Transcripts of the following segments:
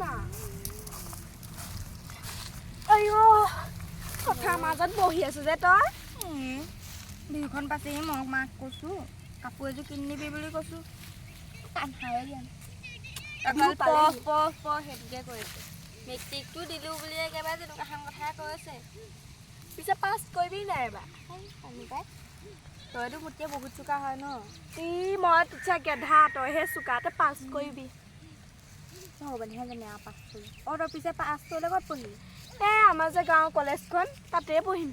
মা আইও কথা মাজত বহি আছো যে তই বিহুখন পাছেহি মই মাক কৈছোঁ কাপোৰ এযোৰ কিনি নিবি বুলি কৈছোঁ সেইটোকে কৈছে মেট্ৰিকটো দিলোঁ বুলি একেবাৰে তেনেকুৱাখন কথাই কৈছে পিছে পাছ কৰিবি নাই এবাৰ তইতো মোতকৈ বহুত চোকা হয় ন মই তোতছে গেধা তইহে চোকা তই পাছ কৰিবি হ'বনিহে জানে আৰু পাছ কৰি তই পিছে পাছ কৰিলে ক'ত পঢ়িবি আমাৰ যে গাঁৱৰ কলেজখন তাতে পঢ়িম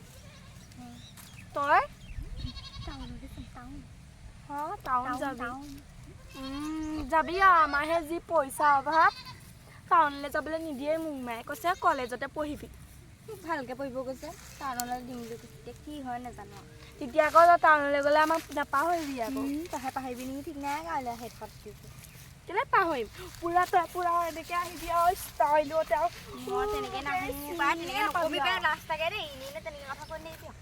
তই টাউন যাবি যাবি আৰু আমাৰহে যি পইচা অভাৱ টাউনলৈ যাবলৈ নিদিয়ে মোক মায়ে কৈছে কলেজতে পঢ়িবি ভালকৈ পঢ়িব গৈছে টাউনলৈ দিম বুলি কৈছে কি হয় নাজানো তেতিয়া আকৌ টাউনলৈ গ'লে আমাক নাপাহৰিবি আকৌ তহে পাহৰিবি নেকি ঠিক নাই গাঁৱলৈ শেষত কেলে পাহৰিম পুৰা এনেকৈ আহিবি আৰু ষ্টাইলত আৰু মই তেনেকৈ নাহোঁ তেনেকৈ নকবি পাই লাষ্টাকৈ দেই এনেই তেনেকৈ কথা কৈ নিদিয়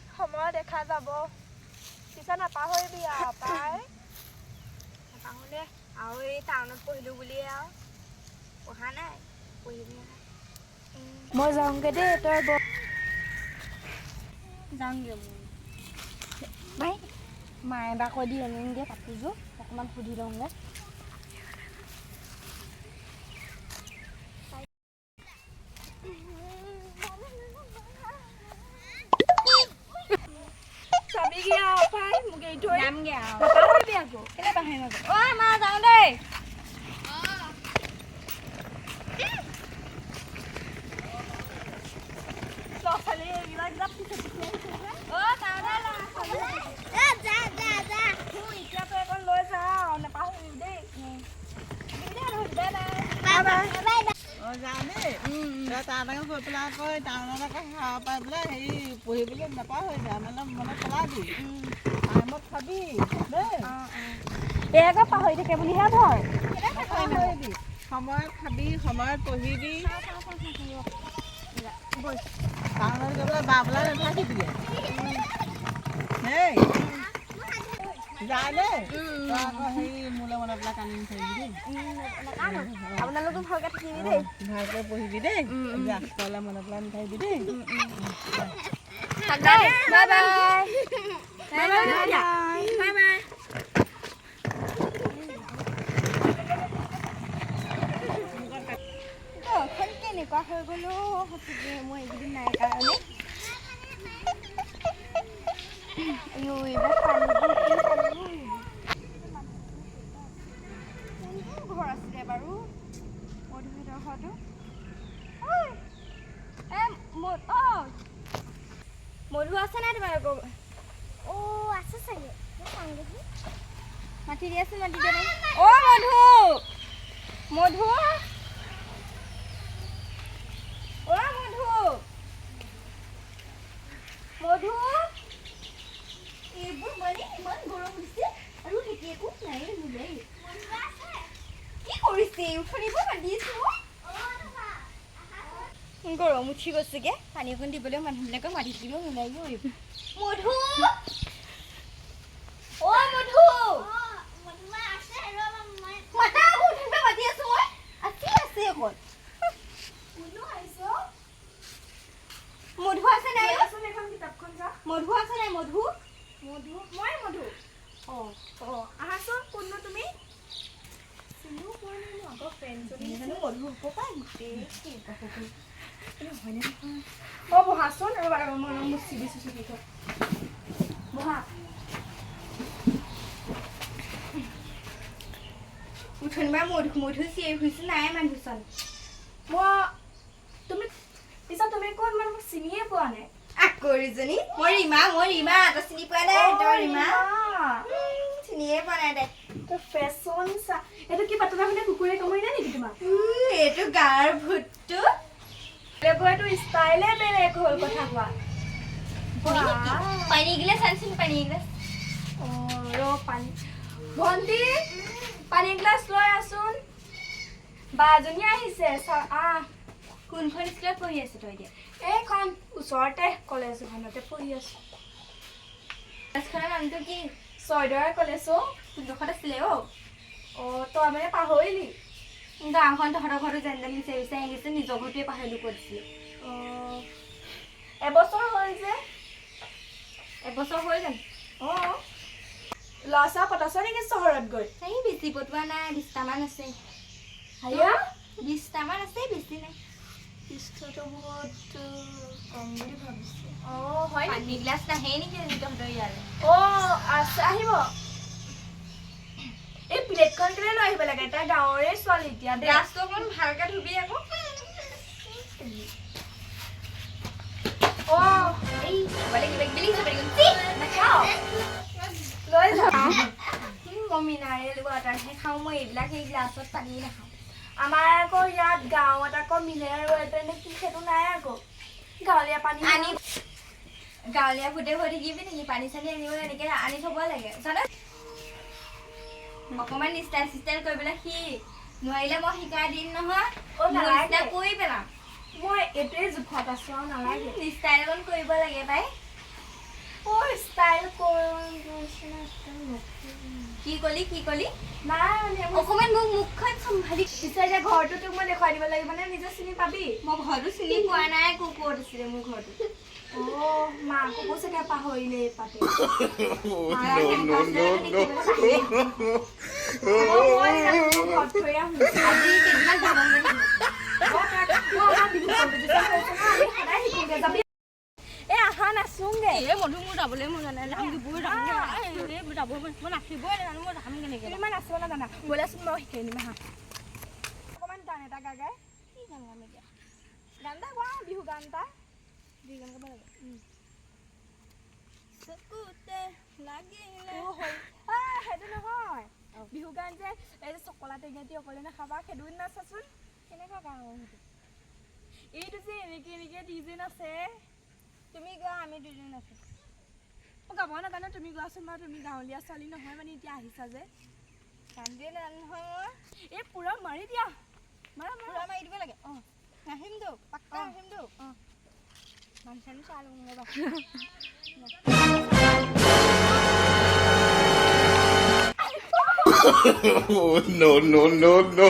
সময় দেখা যাব পিছে নাপাহৰিবি আৰু পাই নাপাহোঁ দে আৰু এই টাউনত পঢ়িলোঁ বুলিয়ে আৰু পঢ়া নাই পঢ়িবি মই যাওঁগৈ দেই তই যাওঁগৈ ভাই মায়ে এবাৰ কৈ দি আনিমগৈ কাপোৰযোৰ অকণমান সুধি লওঁগৈ চাবিগৈ আৰু পাই মোক এৰি থৈ যামগৈ আৰু নাপাহৰিবি আকৌ কেলৈ পাহৰিম আকৌ অ' মা যাওঁ দেই তাত গৈ পেলাই আকৌ টাউনত আকৌ খাব পাই পেলাই হেৰি পঢ়িবলৈ নাপাহৰি যায় মানে মনত পেলাবি টাইমত খাবি দেই এই আকৌ পাহৰি থাকে বুলিহে ভয় নাপাহৰিবি সময়ত খাবি সময়ত পঢ়িবি টাউনত গৈ পেলাই বাবলাই নাথাকিবিগৈ দেই যায় দেই তই আকৌ হেৰি মোলৈ মনত পেলাই কান্দি নাথাকিবি দেই আপোনালোকো ভালকৈ থাকিবি দেই ভালকৈ পঢ়িবি দেই যা তলে মনত পেলাই নাথাকিবি দেই বাই বাই কেনেকুৱা হৈ গ'লো সঁচাকৈ মই এইকেইদিন নাই কাৰণে ঘৰ আছিলে বাৰু মধুহঁতৰ ঘৰটো মধু আছে নাই তোমালোকৰ আছে চাগে মাতি দি আছোঁ মাতি দিয়া মধু মধু মধু এইবোৰ মানে ইমান গৰম দিছে আৰু খেতি একো নাই নোলাই কি কৰিছে উঠনিবোৰ মাতি আছোঁ গৰম উঠি গৈছেগে পানী অকণ দিবলৈ মানুহবিলাকক মাতি দিলেও নোলাই মধু মধু মাতা মাতি আছোঁ মই আছে অকণ মধু আছে নাই কিতাপখন যা মধু আছে নাই মধু মই মধু আহাচোন কোননো তুমি চিনিও পোৱা নাই মোৰ আগৰ ফ্ৰেণ্ডজনী মধু হ'ব পাই বহাচোন মই মুচি দিছোঁ চুলি বহা উঠনিবাৰ মধু চিঞৰি ফুৰিছোঁ নাই মানুহজন তুমি কোন মানে মোক চিনিয়ে পোৱা নাই আকৰিজনী মই ৰীমা তই চিনি পোৱা নাই তই ৰীমা চিনিয়ে পোৱা নাই দে ফেশ্বন চা এইটো কি পাতলা মানে কুকুৰে কামুৰিলে নেকি তোমাক এইটো গাৰ ভূতটো এইটো ষ্টাইলে বেলেগ হ'ল কথা কোৱা পানী গিলাচ আনচোন পানী গিলাচ পানী ভণ্টি পানী গ্লাছ লৈ আছোন বাজনী আহিছে কোনখন স্কুলত পঢ়ি আছো তই এতিয়া এইখন ওচৰতে কলেজ এখনতে পঢ়ি আছো কলেজখনৰ নামটো কি ছয়দৰা কলেজ কোনডোখৰত আছিলে তই মানে পাহৰিলি গাঁওখন তহঁতৰ ঘৰতো যেন তেন বিচাৰি বিচাৰি আহিছে নিজৰ ঘৰটোৱে পাহৰিলো কৰিছিলে এবছৰ হ'ল যে এবছৰ হৈ জানো ল'ৰা ছোৱা পতাছ নেকি চহৰত গৈ এই বেছি পটোৱা নাই 20টামান আছে হাইয়া 20টামান আছে বেছি নাই পিছতো বহুত কম বুলি ভাবিছোঁ হয় পানী গিলাচ নাহে নেকি তহঁতৰ ইয়ালৈ আছে আহিব এই প্লেটখন কেলে লৈ আহিব লাগে তাই গাঁৱৰে ছোৱালী এতিয়া দে গ্লাছটো অকণ ভালকে ধুবি আকৌ এই বলে কিবা কিবি লিখিছে পাৰি নাখাওঁ লৈ যা মই মিনাৰেল ৱাটাৰহে খাওঁ মই এইবিলাক সেই গ্লাছত পানী নাখাওঁ আমাৰ আকৌ ইয়াত গাঁৱত আকৌ মিনাৰেল ৱাটাৰ নে কি সেইটো নাই আকৌ গাঁৱলীয়া পানী আনি গাঁৱলীয়া ফুটে হৈ থাকিবি নেকি পানী চানী আনিবলৈ এনেকে আনি থ'ব লাগে জানো অকণমান ষ্টাইল চিষ্টাইল কৰিবলৈ নোৱাৰিলে মই শিকাই দিম নহয় নালাগে কৰি পেলাম মই এইটোৱে জোখত আছোঁ আৰু নালাগে ষ্টাইল অকণ কৰিব লাগে পাই ষ্টাইল কি কলি নাই মানে অকণমান মোক মুখখন চম্ভালি পিছে এতিয়া ঘৰটো তোক মই দেখুৱাই দিব লাগিব মানে নিজে চিনি পাবি মই ঘৰটো চিনি পোৱা নাই ক'ত আছিলে মোৰ ঘৰটো মাকো চাগে পাহৰিলে পাতে আজি কেইদিনমান যাবি এই আহা নাচোংগে মধু মোৰ যাবলৈ মন নাই যাব মই নাচিবই নাজানো মই যাম কেনেকৈ ইমান নাচিব নাজানা ব'লাচোন মই শিকাই দিম আহা অকণমান গান এটা গাই কি গান গাম এতিয়া গান এটা গোৱা বিহু গান এটা বিহু গান গাব লাগে চকুতে লাগিলে সেইটো নহয় বিহু গান যে এই যে চকলা টেঙাটি অকলে নাখাবা সেইটো নাচাচোন কেনেকুৱা গান সেইটো এইটো যে এনেকে এনেকে দি যে নাচে তুমি গোৱা আমি দুজন আছো মই গাব নাজানো তুমি গোৱাচোন বাৰু তুমি গাঁৱলীয়া ছোৱালী নহয় মানে এতিয়া আহিছা যে গান দিয়ে নাজানো নহয় মই এই পুৰা মাৰি দিয়া মাৰা পুৰা মাৰি দিব লাগে আহিমতো পাক্কা আহিমতো মানুহ চানুহ চাই ল'ব ৰ'বা Oh, no, no, no, no.